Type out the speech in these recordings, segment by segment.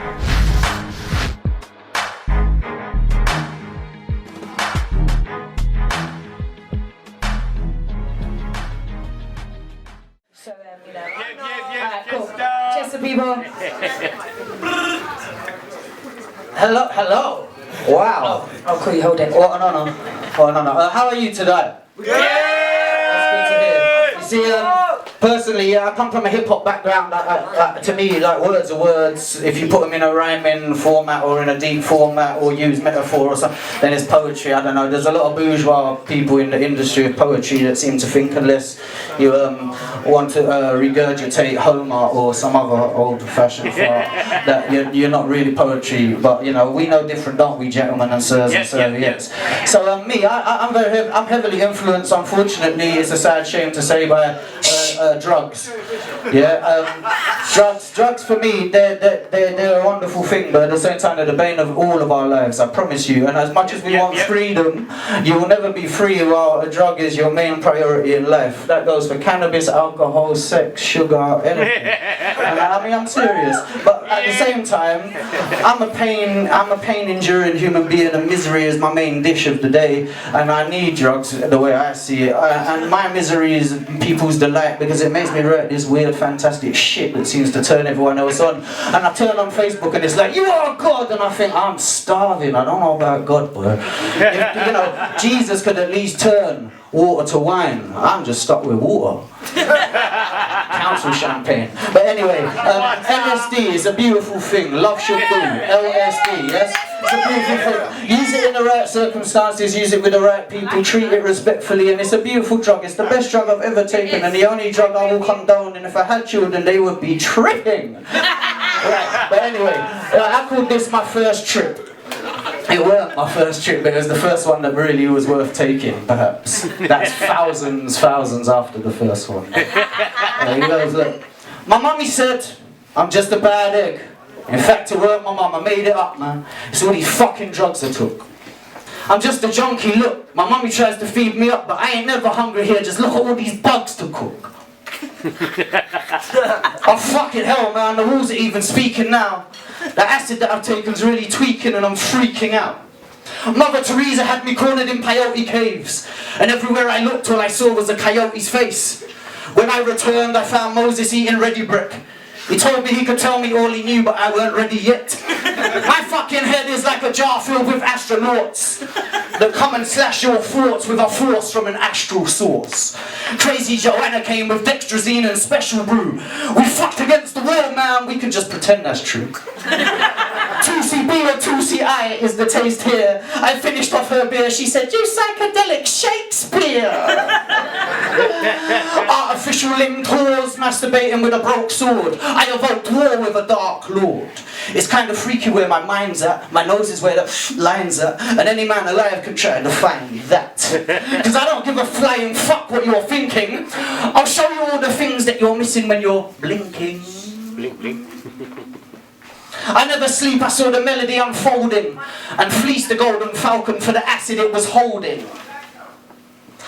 So you know. Alright, cool. Cheers to people. Hello, hello. Wow. Oh, cool, you hold it. Oh, no. How are you today? That's good to hear. You see, personally, I come from a hip-hop background. To me, like, words are words. If you put them in a rhyming format or in a deep format or use metaphor or something, then it's poetry. I don't know. There's a lot of bourgeois people in the industry of poetry that seem to think unless you want to regurgitate Homer or some other old-fashioned art, that you're not really poetry. But, you know, we know different, don't we, gentlemen and sirs and serviettes? So, I'm heavily influenced, unfortunately, it's a sad shame to say, by drugs. Drugs for me, they're a wonderful thing, but at the same time they're the bane of all of our lives, I promise you. And as much as we want freedom, you will never be free while a drug is your main priority in life. That goes for cannabis, alcohol, sex, sugar, anything. And I mean, I'm serious. But at the same time, I'm a pain-enduring human being, and misery is my main dish of the day, and I need drugs the way I see it. And my misery is people's delight, because it makes me write this weird, fantastic shit that seems to turn everyone else on. And I turn on Facebook and it's like, you are God, and I think, I'm starving, I don't know about God, boy. If, you know, Jesus could at least turn water to wine. I'm just stuck with water. Council champagne. But anyway, LSD is a beautiful thing. Love should do. LSD, yes? It's a beautiful thing. Use it in the right circumstances, use it with the right people, treat it respectfully, and it's a beautiful drug. It's the best drug I've ever taken, and the only drug I will condone, and if I had children, they would be tripping. Right, but anyway, I called this my first trip. It weren't my first trip, but it was the first one that really was worth taking, perhaps. That's thousands after the first one. He goes, look, my mummy said, I'm just a bad egg. In fact, it weren't my mum, I made it up, man. It's all these fucking drugs I took. I'm just a junkie, look. My mummy tries to feed me up, but I ain't never hungry here, just look at all these bugs to cook. Oh fucking hell, man, the rules are even speaking now. The acid that I've taken's really tweaking and I'm freaking out. Mother Teresa had me cornered in peyote caves, and everywhere I looked all I saw was a coyote's face. When I returned I found Moses eating ready brick. He told me he could tell me all he knew, but I weren't ready yet. My fucking head is like a jar filled with astronauts that come and slash your thoughts with a force from an astral source. Crazy Joanna came with dextrazine and special brew. We fucked against the wall, man, we can just pretend that's true. 2CB or 2CI is the taste here. I finished off her beer, she said, you psychedelic Shakespeare. Artificial limbed whores masturbating with a broke sword. I evoked war with a dark lord. It's kind of freaky where my mind's at. My nose is where the line's at. And any man alive can try to find that. Because I don't give a flying fuck what you're thinking. I'll show you all the things that you're missing when you're blinking. Blink, blink. I never sleep, I saw the melody unfolding and fleeced the golden falcon for the acid it was holding.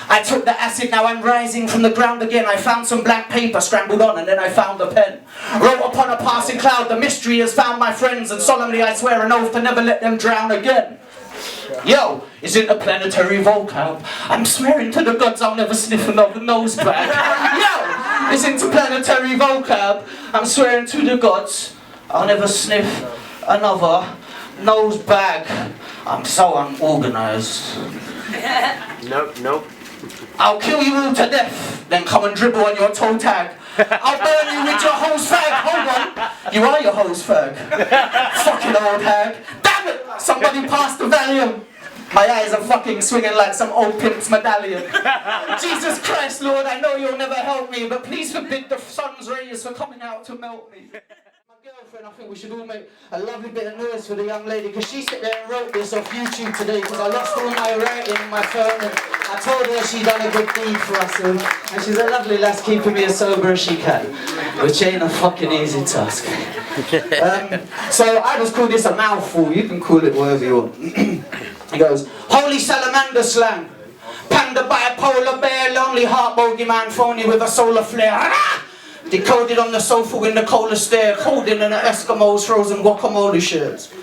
I took the acid, now I'm rising from the ground again. I found some blank paper scrambled on, and then I found a pen. Wrote upon a passing cloud, the mystery has found my friends, and solemnly I swear an oath to never let them drown again. Yo, is interplanetary vocab? I'm swearing to the gods I'll never sniff another nose bag. Yo, is interplanetary vocab? I'm swearing to the gods I'll never sniff another nose bag. I'm so unorganized. Nope. I'll kill you all to death, then come and dribble on your toe tag. I'll burn you with your hose fag. Hold on, you are your hose fag. Fucking old hag. Damn it, somebody pass the Valium. My eyes are fucking swinging like some old pimp's medallion. Jesus Christ, Lord, I know you'll never help me, but please forbid the sun's rays from coming out to melt me. Girlfriend, I think we should all make a lovely bit of noise for the young lady, because she sat there and wrote this off YouTube today, because I lost all my writing in my phone, and I told her she'd done a good deed for us all, and she's a lovely lass, keeping me as sober as she can, which ain't a fucking easy task. So I just call this a mouthful, you can call it whatever you want. He goes, holy salamander slang, panda bipolar bear, lonely heart bogeyman, phony with a solar flare. Decoded on the sofa in the cola stare, holding in an Eskimo's frozen guacamole shirts.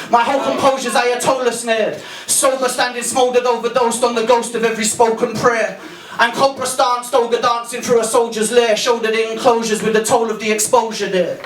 My whole composure's Ayatollah snared, sober standing smouldered overdosed on the ghost of every spoken prayer. And Cobra stance, Doga dancing through a soldier's lair, shouldered in enclosures with the toll of the exposure there.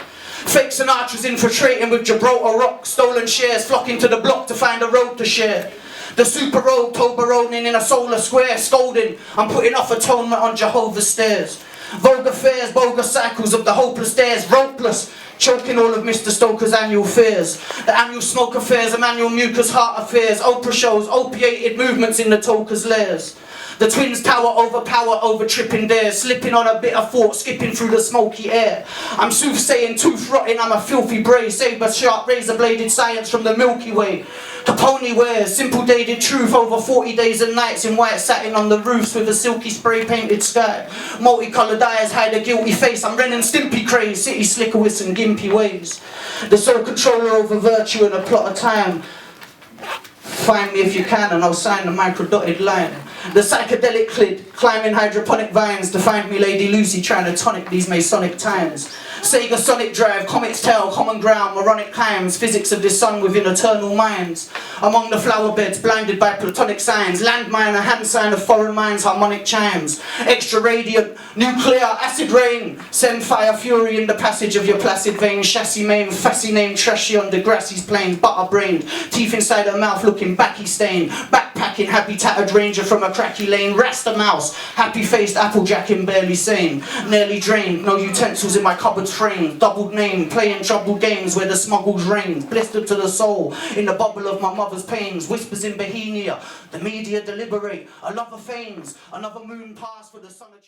Fake Sinatra's infiltrating with Gibraltar rock, stolen shares flocking to the block to find a road to share. The super road, Tobleroning in a solar square, scolding, I'm putting off atonement on Jehovah's stairs. Vulgar fares, bogus cycles of the hopeless dares, ropeless, choking all of Mr. Stoker's annual fears. The annual smoke affairs, Emmanuel Mucus heart affairs, Oprah shows, opiated movements in the Toker's lairs. The twins tower overpower over tripping dares, slipping on a bit of thought, skipping through the smoky air. I'm soothsaying, tooth rotting, I'm a filthy bray, saber sharp, razor bladed science from the Milky Way. Capone wears simple dated truth over 40 days and nights in white satin on the roofs with a silky spray painted sky. Multicoloured eyes hide a guilty face, I'm Ren and Stimpy craze, city slickerwits and gimpy ways. The sole controller over virtue and a plot of time. Find me if you can and I'll sign the micro-dotted line. The psychedelic clid, climbing hydroponic vines to find me Lady Lucy trying to tonic these Masonic times. Sega Sonic Drive, Comet's Tail, Common Ground, Moronic Chimes, physics of the sun within eternal minds. Among the flower beds, blinded by platonic signs, landmine, a hand sign of foreign minds, harmonic chimes. Extra radiant, nuclear, acid rain, send fire fury in the passage of your placid veins. Chassis main, fassy name, trashy on Degrassi's plane, butter brained, teeth inside her mouth looking backy stained, backpacking, happy tattered ranger from a cracky lane, Rasta mouse, happy faced applejacking, barely sane, nearly drained, no utensils in my cupboard's frame, doubled name, playing troubled games where the smuggles reign, blistered to the soul in the bubble of my mother's pains, whispers in Bohemia, the media deliberate, a lover feigns, another moon passed for the sun of